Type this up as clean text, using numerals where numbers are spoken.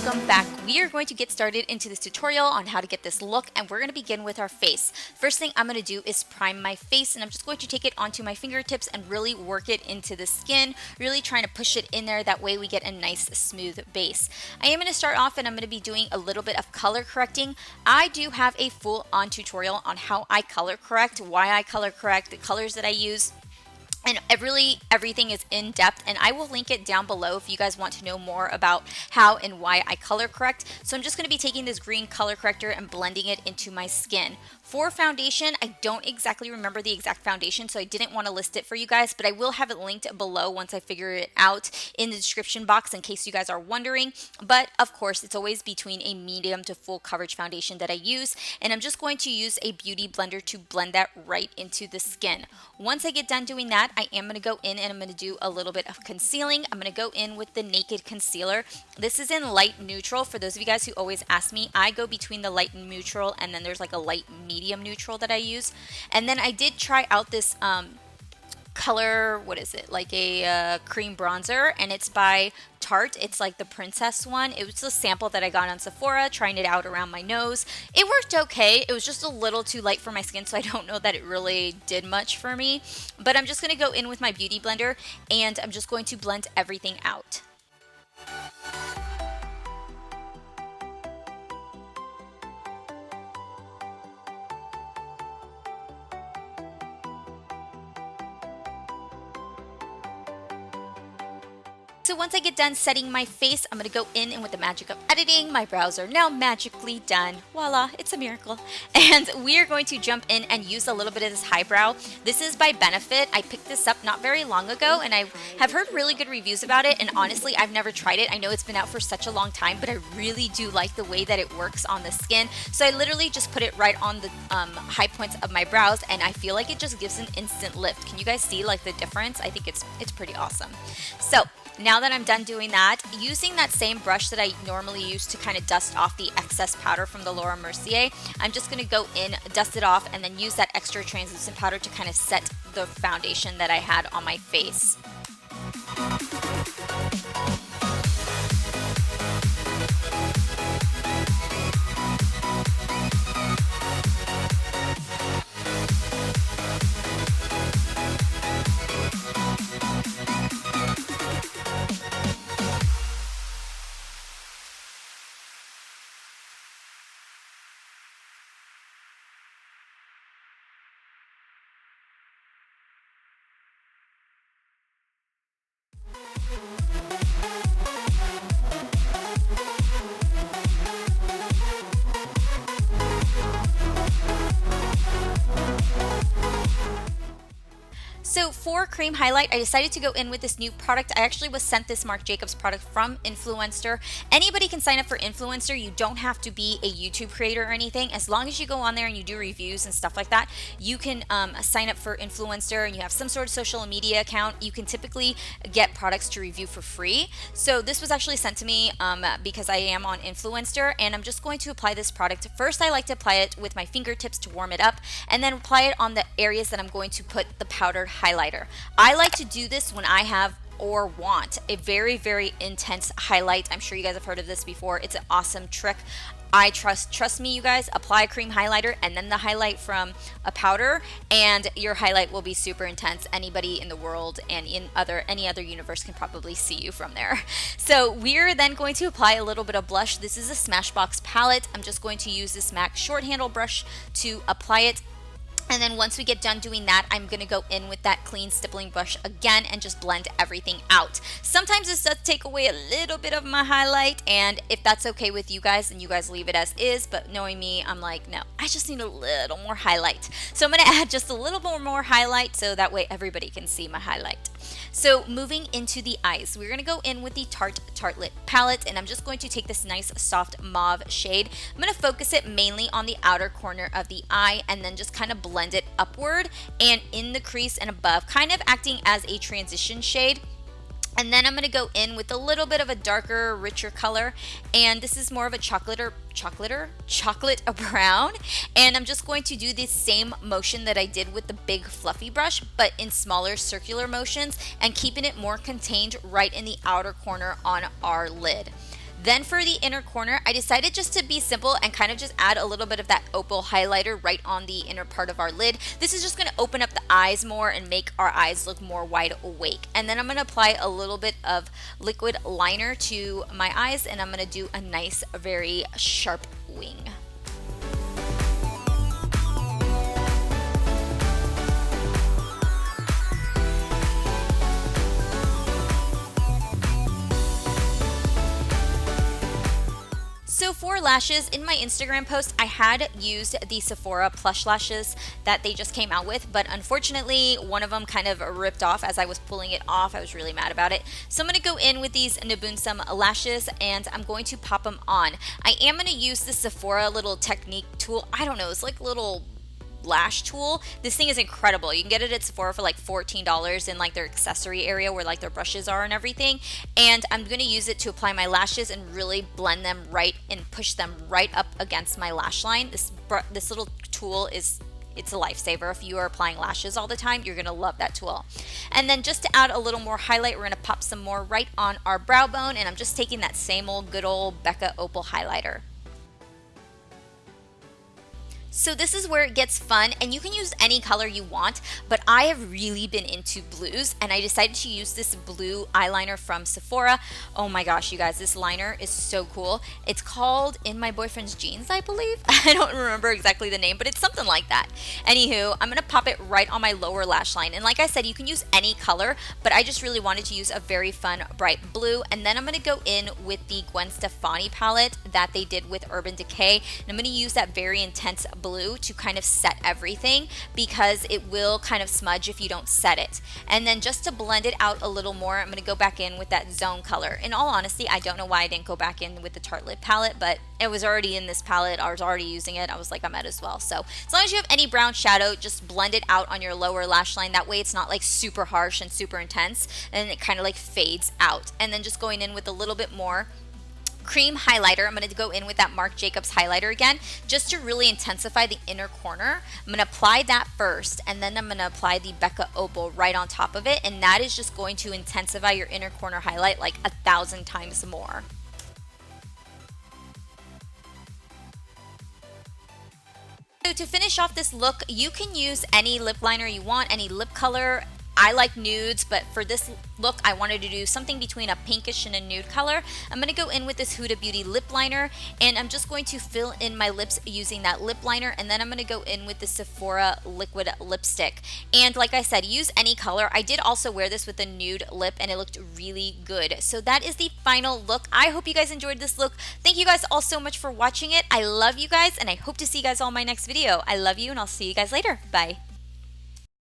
welcome back. We are going to get started into this tutorial on how to get this look, and we're going to begin with our face. First thing I'm going to do is prime my face, and I'm just going to take it onto my fingertips and really work it into the skin, really trying to push it in there. That way we get a nice smooth base. I am going to start off and I'm going to be doing a little bit of color correcting. I do have a full-on tutorial on how I color correct, why I color correct, the colors that I use. And everything is in depth, and I will link it down below if you guys want to know more about how and why I color correct. So I'm just going to be taking this green color corrector and blending it into my skin. For foundation, I don't exactly remember the exact foundation, so I didn't want to list it for you guys, but I will have it linked below once I figure it out in the description box in case you guys are wondering. But of course, it's always between a medium to full coverage foundation that I use, and I'm just going to use a beauty blender to blend that right into the skin. Once I get done doing that, I am going to go in and I'm going to do a little bit of concealing. I'm going to go in with the Naked Concealer. This is in light neutral. For those of you guys who always ask me, I go between the light and neutral, and then there's like a light medium neutral that I use. And then I did try out this color, what is it, like a cream bronzer, and it's by Tarte. It's like the princess one. It was a sample that I got on Sephora, trying it out around my nose. It worked okay. It was just a little too light for my skin, so I don't know that it really did much for me. But I'm just going to go in with my beauty blender, and I'm just going to blend everything out. So once I get done setting my face, I'm going to go in, and with the magic of editing, my brows are now magically done. Voila, it's a miracle. And we are going to jump in and use a little bit of this highbrow. This is by Benefit. I picked this up not very long ago, and I have heard really good reviews about it, and honestly, I've never tried it. I know it's been out for such a long time, but I really do like the way that it works on the skin. So I literally just put it right on the high points of my brows, and I feel like it just gives an instant lift. Can you guys see like the difference? I think it's pretty awesome. So now that I'm done doing that, using that same brush that I normally use to kind of dust off the excess powder from the Laura Mercier, I'm just going to go in, dust it off, and then use that extra translucent powder to kind of set the foundation that I had on my face. So for cream highlight, I decided to go in with this new product. I actually was sent this Marc Jacobs product from Influencer. Anybody can sign up for Influencer. You don't have to be a YouTube creator or anything. As long as you go on there and you do reviews and stuff like that, you can sign up for Influencer, and you have some sort of social media account. You can typically get products to review for free. So this was actually sent to me because I am on Influencer, and I'm just going to apply this product. First, I like to apply it with my fingertips to warm it up, and then apply it on the areas that I'm going to put the powdered highlighter. I like to do this when I have or want a very, very intense highlight. I'm sure you guys have heard of this before. It's an awesome trick. I trust me, you guys, apply a cream highlighter and then the highlight from a powder, and your highlight will be super intense. Anybody in the world and in any other universe can probably see you from there. So we're then going to apply a little bit of blush. This is a Smashbox palette. I'm just going to use this MAC short handle brush to apply it. And then once we get done doing that, I'm going to go in with that clean stippling brush again and just blend everything out. Sometimes this does take away a little bit of my highlight, and if that's okay with you guys, then you guys leave it as is. But knowing me, I'm like, no, I just need a little more highlight. So I'm going to add just a little bit more highlight so that way everybody can see my highlight. So moving into the eyes, we're going to go in with the Tarte Tartelette palette, and I'm just going to take this nice soft mauve shade. I'm going to focus it mainly on the outer corner of the eye and then just kind of blend it upward and in the crease and above, kind of acting as a transition shade. And then I'm going to go in with a little bit of a darker, richer color, and this is more of a chocolate brown, and I'm just going to do the same motion that I did with the big fluffy brush, but in smaller circular motions and keeping it more contained right in the outer corner on our lid. Then for the inner corner, I decided just to be simple and kind of just add a little bit of that opal highlighter right on the inner part of our lid. This is just going to open up the eyes more and make our eyes look more wide awake. And then I'm going to apply a little bit of liquid liner to my eyes, and I'm going to do a nice, very sharp wing. So for lashes, in my Instagram post, I had used the Sephora plush lashes that they just came out with, but unfortunately, one of them kind of ripped off as I was pulling it off. I was really mad about it. So I'm going to go in with these NUBOUNSOM lashes, and I'm going to pop them on. I am going to use the Sephora little technique tool. I don't know, it's like a little lash tool. This thing is incredible. You can get it at Sephora for like $14 in like their accessory area where like their brushes are and everything. And I'm going to use it to apply my lashes and really blend them right and push them right up against my lash line. This little tool it's a lifesaver. If you are applying lashes all the time, you're going to love that tool. And then just to add a little more highlight, we're going to pop some more right on our brow bone, and I'm just taking that same old good old BECCA Opal highlighter. So this is where it gets fun, and you can use any color you want, but I have really been into blues, and I decided to use this blue eyeliner from Sephora. Oh my gosh, you guys, this liner is so cool. It's called In My Boyfriend's Jeans, I believe. I don't remember exactly the name, but it's something like that. Anywho, I'm going to pop it right on my lower lash line, and like I said, you can use any color, but I just really wanted to use a very fun bright blue. And then I'm going to go in with the GWEN STEFANI palette that they did with Urban Decay, and I'm going to use that very intense blue to kind of set everything, because it will kind of smudge if you don't set it. And then just to blend it out a little more, I'm going to go back in with that zone color. In all honesty, I don't know why I didn't go back in with the Tartelette palette, but it was already in this palette. I was already using it. I was like, I might as well. So as long as you have any brown shadow, just blend it out on your lower lash line. That way it's not like super harsh and super intense, and it kind of like fades out. And then just going in with a little bit more cream highlighter. I'm going to go in with that Marc Jacobs highlighter again, just to really intensify the inner corner. I'm going to apply that first, and then I'm going to apply the BECCA Opal right on top of it, and that is just going to intensify your inner corner highlight like 1,000 times more. So to finish off this look, you can use any lip liner you want, any lip color. I like nudes, but for this look, I wanted to do something between a pinkish and a nude color. I'm going to go in with this Huda Beauty lip liner, and I'm just going to fill in my lips using that lip liner, and then I'm going to go in with the Sephora liquid lipstick. And like I said, use any color. I did also wear this with a nude lip, and it looked really good. So that is the final look. I hope you guys enjoyed this look. Thank you guys all so much for watching it. I love you guys, and I hope to see you guys all in my next video. I love you, and I'll see you guys later. Bye.